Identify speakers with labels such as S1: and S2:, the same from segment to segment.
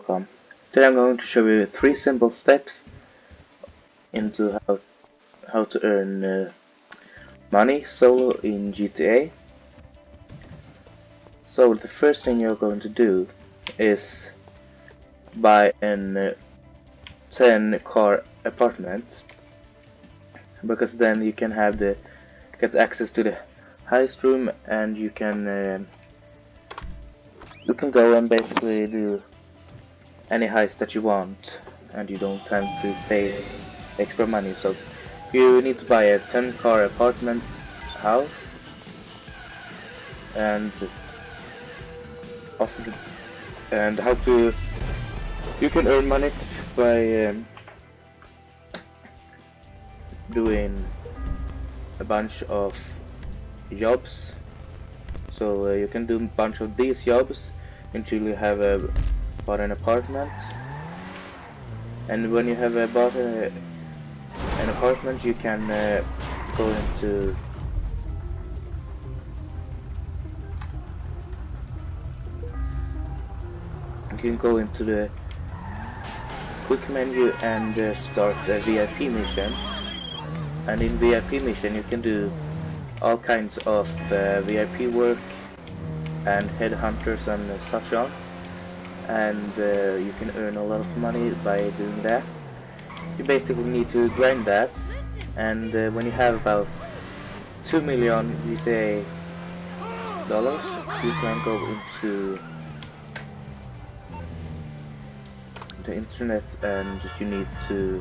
S1: welcome. Today I'm going to show you 3 simple steps into how to earn money solo in GTA. So the first thing you're going to do is buy an 10-car apartment, because then you can get access to the heist room, and you can go and basically do any heist that you want, and you don't have to pay extra money. So you need to buy a 10-car apartment house, and you can earn money by doing a bunch of jobs. So you can do a bunch of these jobs until you have bought an apartment, and when you have bought an apartment, you can go into the quick menu and start a VIP mission. And in VIP mission you can do all kinds of VIP work and headhunters and such on, and you can earn a lot of money by doing that. You basically need to grind that, and when you have about 2 million GTA dollars, you can go into the internet, and you need to,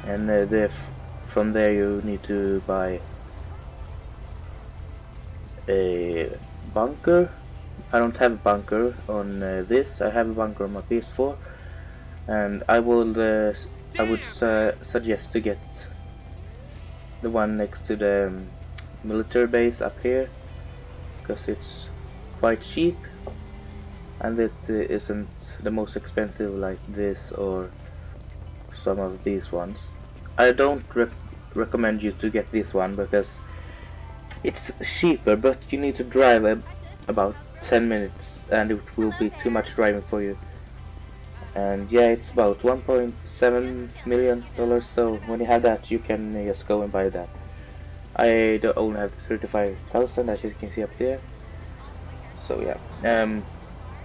S1: and from there you need to buy a bunker. I don't have a bunker on this. I have a bunker on my PS4, and I would suggest to get the one next to the military base up here, because it's quite cheap, and it isn't the most expensive like this or some of these ones. I don't recommend you to get this one because it's cheaper, but you need to drive about 10 minutes, and it will be too much driving for you. And yeah, it's about $1.7 million, so when you have that, you can just go and buy that. I only have 35,000, as you can see up there. So yeah,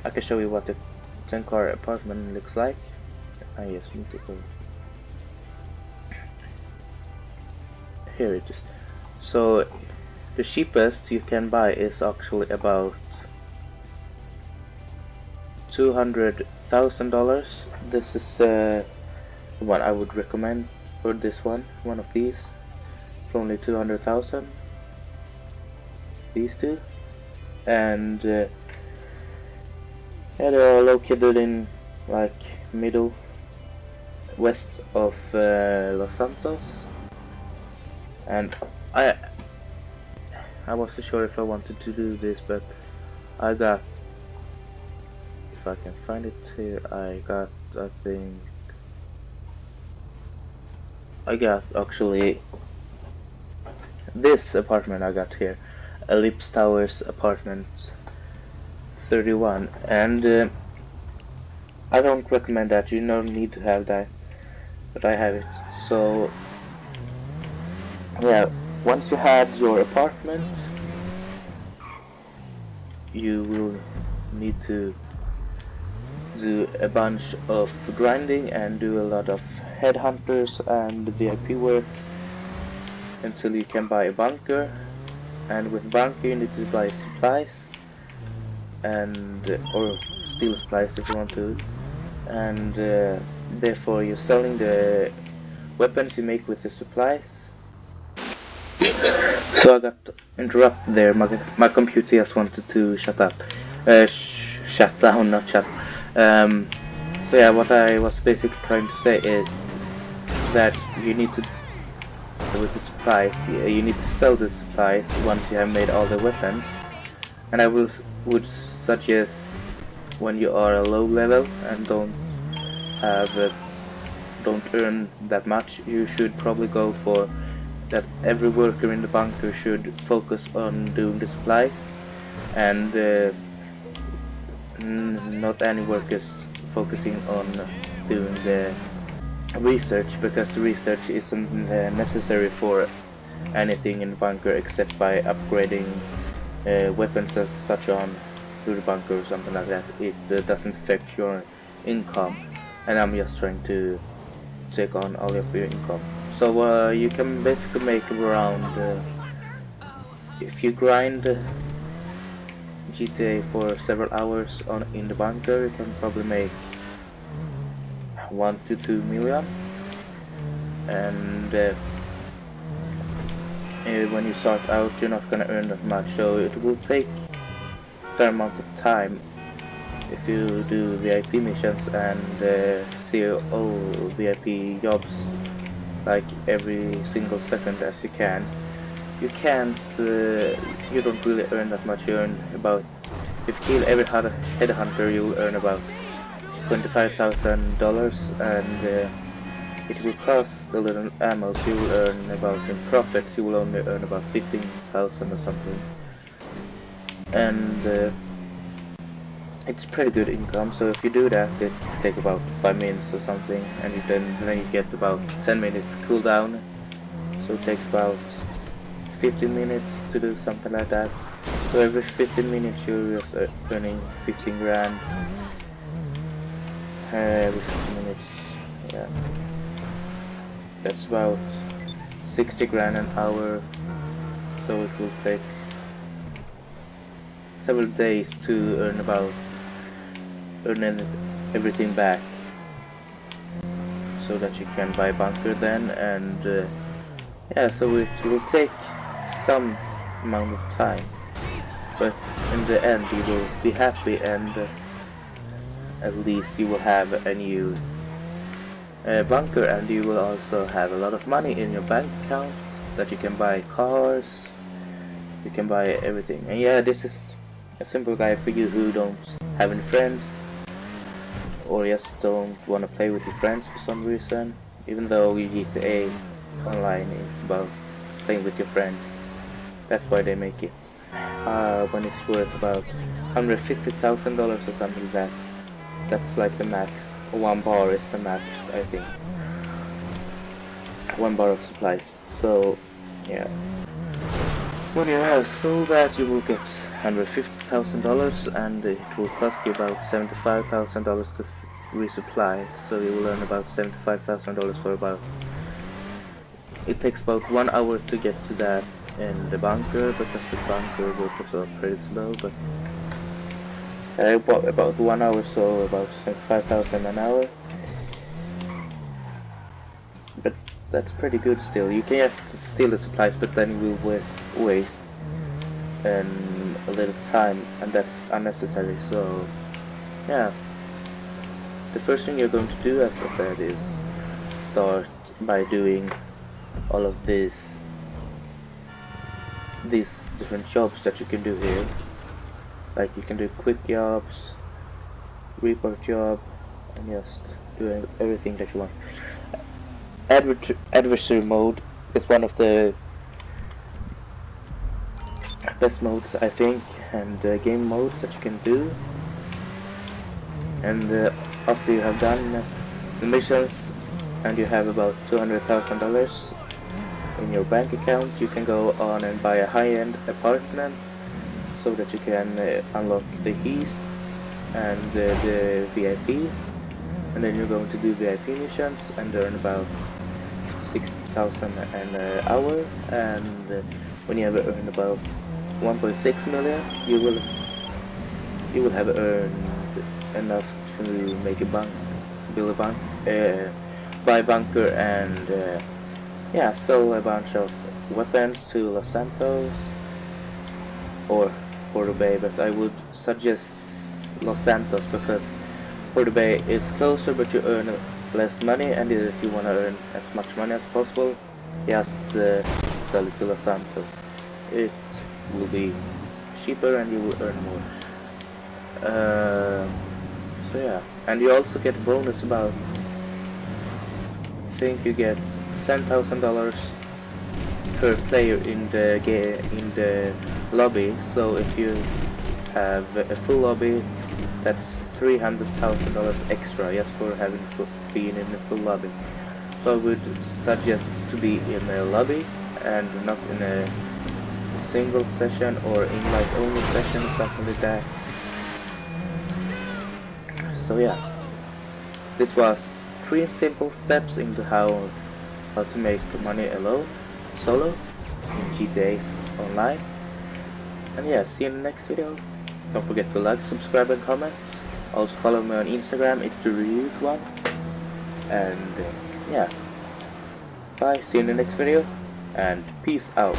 S1: I can show you what the 10-car apartment looks like. I just need to go. Here it is. So the cheapest you can buy is actually about $200,000. This is the one I would recommend for this one of these, for only 200,000. These two, and yeah, they are located in like middle west of Los Santos, and I wasn't sure if I wanted to do this, but I got, if I can find it here, I think I got actually this apartment I got here, Ellipse Towers apartment 31, and I don't recommend that. You don't need to have that, but I have it. So yeah, once you have your apartment, you will need to do a bunch of grinding and do a lot of headhunters and VIP work until you can buy a bunker. And with bunker you need to buy supplies, and or steal supplies if you want to, and therefore you're selling the weapons you make with the supplies. So I got interrupted there. My computer just wanted to shut up. Shut down, not shut. So yeah, what I was basically trying to say is that you need to, with the supplies, you need to sell the supplies once you have made all the weapons. And I would suggest, when you are a low level and don't earn that much, you should probably go for that. Every worker in the bunker should focus on doing the supplies, and not any workers focusing on doing the research, because the research isn't necessary for anything in the bunker except by upgrading weapons as such on through the bunker or something like that. It doesn't affect your income, and I'm just trying to take on all of your income. So you can basically make around, if you grind GTA for several hours on in the bunker, you can probably make 1 to 2 million. And when you start out, you're not gonna earn that much, so it will take a fair amount of time if you do VIP missions and CO VIP jobs like every single second as you can. You can't, you don't really earn that much. You earn about, if you kill every headhunter, you will earn about $25,000, and it will cost a little ammo, so you will earn about, in profits, you will only earn about 15,000 or something. And it's pretty good income, so if you do that, it takes about 5 minutes or something, and then you get about 10 minutes cooldown, so it takes about 15 minutes to do something like that. So every 15 minutes you're just earning 15 grand. Every 15 minutes, yeah. That's about 60 grand an hour, so it will take several days to earn everything back, so that you can buy bunker then, and yeah, so it will take some amount of time, but in the end you will be happy, and at least you will have a new bunker, and you will also have a lot of money in your bank account that you can buy cars, you can buy everything. And yeah, this is a simple guide for you who don't have any friends, or just don't want to play with your friends for some reason, even though GTA Online is about playing with your friends. That's why they make it. When it's worth about $150,000 or something like that. That's like the max. 1 bar is the max, I think. 1 bar of supplies. So, yeah. When you have sold that, you will get $150,000, and it will cost you about $75,000 to resupply. So you will earn about $75,000 for about. It takes about 1 hour to get to that in the bunker, because the bunker workers are pretty slow, but about 1 hour, so about 75,000 an hour. But that's pretty good still. You can just steal the supplies, but then you will waste a little time, and that's unnecessary. So yeah, the first thing you're going to do, as I said, is start by doing all of these different jobs that you can do here. Like you can do quick jobs, report job, and just doing everything that you want. Adversary mode is one of the best modes, I think, and game modes that you can do. And after you have done the missions and you have about $200,000 in your bank account, you can go on and buy a high-end apartment, so that you can unlock the keys and the VIPs, and then you're going to do VIP missions and earn about 60,000 an hour, and when you have earned about 1.6 million, you will have earned enough to make a build a buy bunker, and yeah, sell a bunch of weapons to Los Santos or Porto Bay, but I would suggest Los Santos, because Porto Bay is closer, but you earn less money, and if you want to earn as much money as possible, just sell it to Los Santos. It will be cheaper and you will earn more. So yeah, and you also get a bonus about, I think you get $10,000 per player in the lobby. So if you have a full lobby That's $300,000 extra just for having being in the full lobby. So I would suggest to be in a lobby and not in a single session or invite only session or something like that. So yeah, this was 3 simple steps into how to make money alone, solo, in GTA Online. And yeah, see you in the next video. Don't forget to like, subscribe and comment. Also follow me on Instagram, it's the reviews one. And yeah, bye, see you in the next video, and peace out.